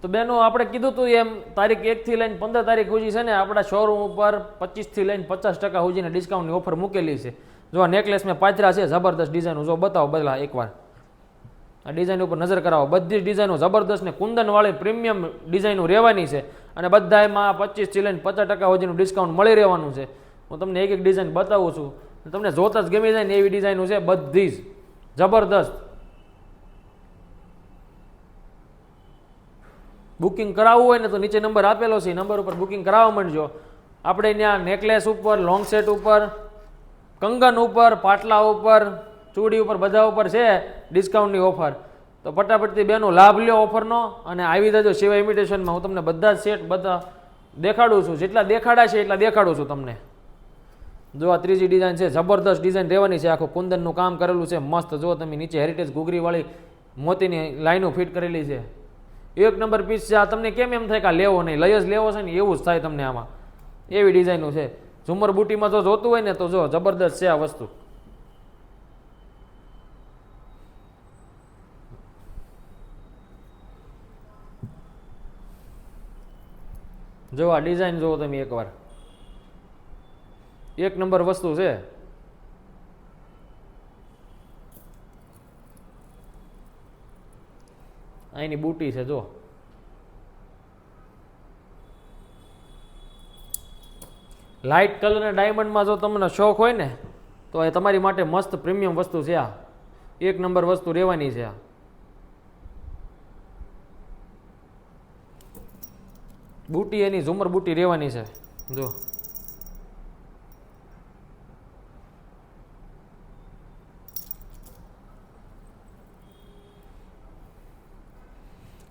તો બેનો આપણે કીધું હતું એમ તારીખ 1 થી લઈને 15 તારીખ સુધી છે ને આપણા શોરૂમ ઉપર 25 થી લઈને 50% સુધીના ડિસ્કાઉન્ટની ઓફર મૂકેલી છે. જો આ નેકલેસ મેં પાથરા છે જબરદસ્ત ડિઝાઇનો, જો બતાવો બદલા એકવાર આ ડિઝાઇન ઉપર નજર કરાવો. બધી જ ડિઝાઇનો જબરદસ્ત ને કુંદનવાળી પ્રીમિયમ ડિઝાઇનો રહેવાની છે અને બધામાં 25 થી લઈને 50% સુધીનું ડિસ્કાઉન્ટ મળી રહેવાનું છે. હું તમને એક એક ડિઝાઇન બતાવું છું, તમને જોતા જ ગમી જાય ને એવી ડિઝાઇનો છે બધી જ જબરદસ્ત. બુકિંગ કરાવવું હોય ને તો નીચે નંબર આપેલો છે, નંબર ઉપર બુકિંગ કરાવવા માંડજો. આપણે ત્યાં નેકલેસ ઉપર, લોંગ સેટ ઉપર, કંગન ઉપર, પાટલા ઉપર, ચૂડી ઉપર, બધા ઉપર છે ડિસ્કાઉન્ટની ઓફર. તો ફટાફટથી બેનો લાભ લ્યો ઓફરનો અને આવી જજો શિવા ઇમિટેશનમાં. હું તમને બધા જ સેટ બધા દેખાડું છું, જેટલા દેખાડા છે એટલા દેખાડું છું તમને. જો આ ત્રીજી ડિઝાઇન છે, જબરદસ્ત ડિઝાઇન રહેવાની છે, આખું કુંદનનું કામ કરેલું છે મસ્ત. જો તમે નીચે હેરિટેજ ઘૂઘરીવાળી મોતીની લાઈનો ફિટ કરેલી છે, એક નંબર પીસ છે. આ તમને કેમ એમ થાય કે આ લેવો નહીં, લઈ જ લેવો છે ને એવું જ થાય તમને આમાં, એવી ડિઝાઇનો છે. ઝુમર બુટીમાં જો જોતું હોય ને તો જો જબરદસ્ત છે આ વસ્તુ. જો આ ડિઝાઇન જુઓ તમે એકવાર, એક નંબર વસ્તુ છે. અહીંની બુટી છે જો, લાઇટ કલર અને ડાયમંડમાં જો તમને શોખ હોય ને તો એ તમારી માટે મસ્ત પ્રીમિયમ વસ્તુ છે. આ એક નંબર વસ્તુ રહેવાની છે. આ બુટી એની ઝુમર બુટી રહેવાની છે. જો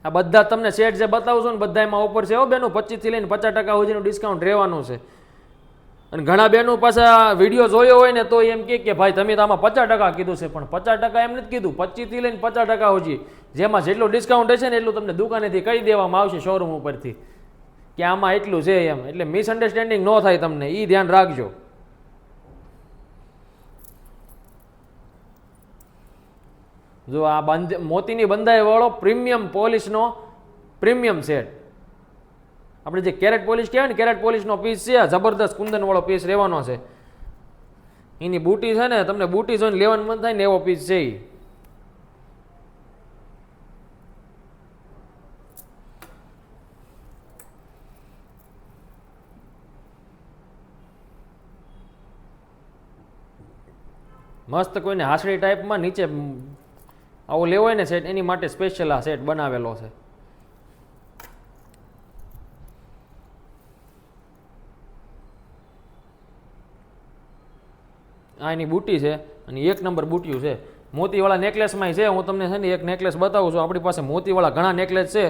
આ બધા તમને સેટ જે બતાવું છું ને બધા એમાં ઓફર છે હો બેનો. 25 થી લઈને 50% સુધીનું ડિસ્કાઉન્ટ રહેવાનું છે. અને ઘણા બેનો પાછા વિડીયો જોયો હોય ને તો એમ કે ભાઈ તમે તો આમાં 50% કીધું છે, પણ 50% એમ નથી કીધું, 25 થી લઈને 50% સુધી. જેમાં જેટલું ડિસ્કાઉન્ટ હશે ને એટલું તમને દુકાનેથી કહી દેવામાં આવશે શોરૂમ ઉપરથી કે આમાં એટલું છે એમ. એટલે મિસઅન્ડરસ્ટેન્ડિંગ ન થાય તમને, એ ધ્યાન રાખજો. જો આ મોતીની બંધાઈ વાળો પ્રીમિયમ પોલિશનો પ્રીમિયમ સેટ, આપણે જે કેરેટ પોલિશ કહેવાય ને, કેરેટ પોલિશનો પીસ છે. જબરદસ્ત કુંદન વાળો પીસ રહેવાનો છે. એની બુટી છે ને, તમને બુટી જોઈને લેવાનું મન થાય ને એવો પીસ છે. મસ્ત કોઈને હાસડી ટાઈપમાં નીચે આવો લેવો હોય ને સેટ, એની માટે સ્પેશિયલ આ સેટ બનાવેલો છે. આ એની બુટી છે અને એક નંબર બુટીયું છે. મોતીવાળા નેકલેસમાં છે. હું તમને છે ને એક નેકલેસ બતાવું છું. આપણી પાસે મોતીવાળા ઘણા નેકલેસ છે,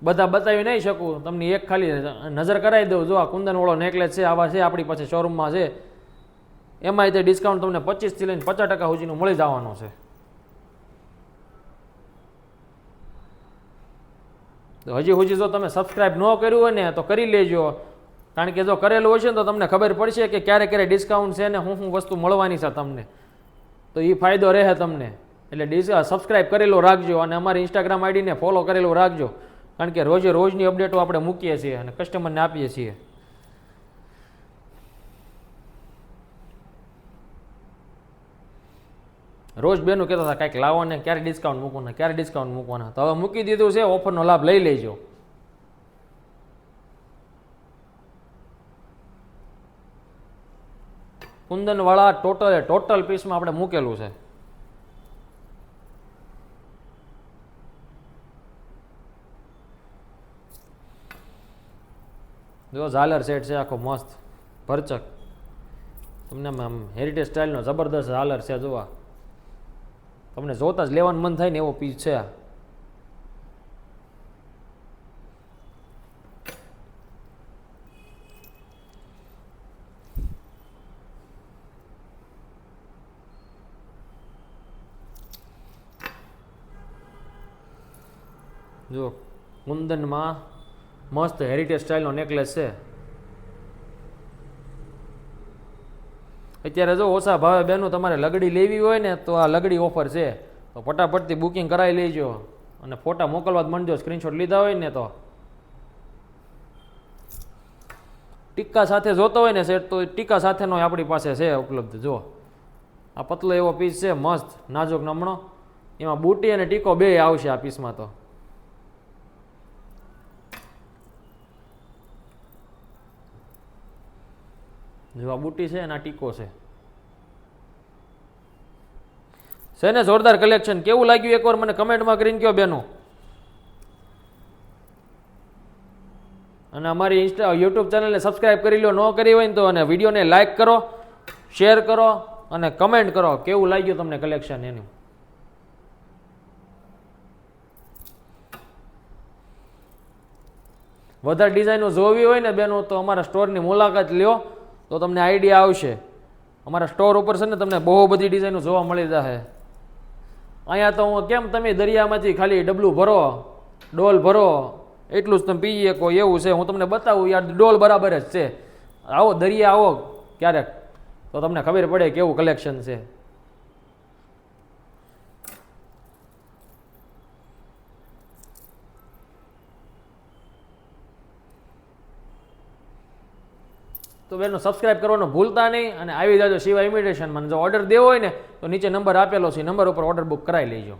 બધા બતાવી નહીં શકું. તમને એક ખાલી નજર કરાવી દઉં. જો આ કુંદનવાળો નેકલેસ છે, આવા છે આપણી પાસે શોરૂમમાં છે. એમાંય તે ડિસ્કાઉન્ટ તમને 25 થી લઈને 50% સુધીનું મળી જવાનું છે. તો હજી જો તમે સબસ્ક્રાઈબ ન કર્યું હોય ને તો કરી લેજો, કારણ કે જો કરેલું હશે ને તો તમને ખબર પડશે કે ક્યારે ક્યારે ડિસ્કાઉન્ટ છે ને શું વસ્તુ મળવાની છે તમને, તો એ ફાયદો રહે તમને. એટલે સબસ્ક્રાઈબ કરેલું રાખજો અને અમારી ઇન્સ્ટાગ્રામ આઈડીને ફોલો કરેલું રાખજો, કારણ કે રોજે રોજની અપડેટો આપણે મૂકીએ છીએ અને કસ્ટમરને આપીએ છીએ. રોજ બેનું કહેતા હતા કાંઈક લાવો ને, ક્યારે ડિસ્કાઉન્ટ મૂકવાના, ક્યારે ડિસ્કાઉન્ટ મૂકવાના. તો હવે મૂકી દીધું છે, ઓફરનો લાભ લઈ લેજો. કુંદનવાળા ટોટલ પીસમાં આપણે મૂકેલું છે. જો ઝાલર સેટ છે આખો મસ્ત ભરચક, તમને આમ હેરિટેજ સ્ટાઇલનો જબરદસ્ત ઝાલર છે. જોવા તમને જોતા જ લેવાનું મન થાય ને એવો પીસ છે. જો કુંદનમાં મસ્ત હેરિટેજ સ્ટાઇલનો નેકલેસ છે. અત્યારે જો ઓછા ભાવે બેનું તમારે લગડી લેવી હોય ને તો આ લગડી ઓફર છે, તો ફટાફટથી બુકિંગ કરાવી લેજો. અને ફોટા મોકલવા જ માંડજો, સ્ક્રીનશોટ લીધા હોય ને તો. ટીકા સાથે જોતો હોય ને સેટ તો ટીકા સાથેનો આપણી પાસે છે ઉપલબ્ધ. જો આ પતલો એવો પીસ છે, મસ્ત નાજુક નમણો, એમાં બુટી અને ટીકો બે આવશે આ પીસમાં. તો જો આ બુટી છે અને આ ટીકો છે ને જોરદાર કલેક્શન. કેવું લાગ્યું એકવાર મને કમેન્ટમાં કરીને કહો બેનો. અને અમારી યુટ્યુબ ચેનલને સબસ્ક્રાઈબ કરી લો, ન કરી હોય ને તો, અને વિડીયોને લાઇક કરો, શેર કરો અને કમેન્ટ કરો કેવું લાગ્યું તમને કલેક્શન એનું. વધારે ડિઝાઇનો જોવી હોય ને બેનો તો અમારા સ્ટોરની મુલાકાત લ્યો તો તમને આઈડિયા આવશે. અમારા સ્ટોર ઉપર છે ને તમને બહુ બધી ડિઝાઇનો જોવા મળી જશે. અહીંયા તો હું કેમ તમે દરિયામાંથી ખાલી ડબલું ભરો, ડોલ ભરો, એટલું જ તમે પી શકો એવું છે. હું તમને બતાવું યાર, ડોલ બરાબર જ છે. આવો દરિયા આવો ક્યારેક તો તમને ખબર પડે કેવું કલેક્શન છે. તો બેનો સબસ્ક્રાઇબ કરવાનું ભૂલતા નહીં અને આવી જાજો શિવા ઇમિટેશનમાં. જો ઓર્ડર દેવો હોય ને તો નીચે નંબર આપેલો છે, નંબર ઉપર ઓર્ડર બુક કરાવી લેજો.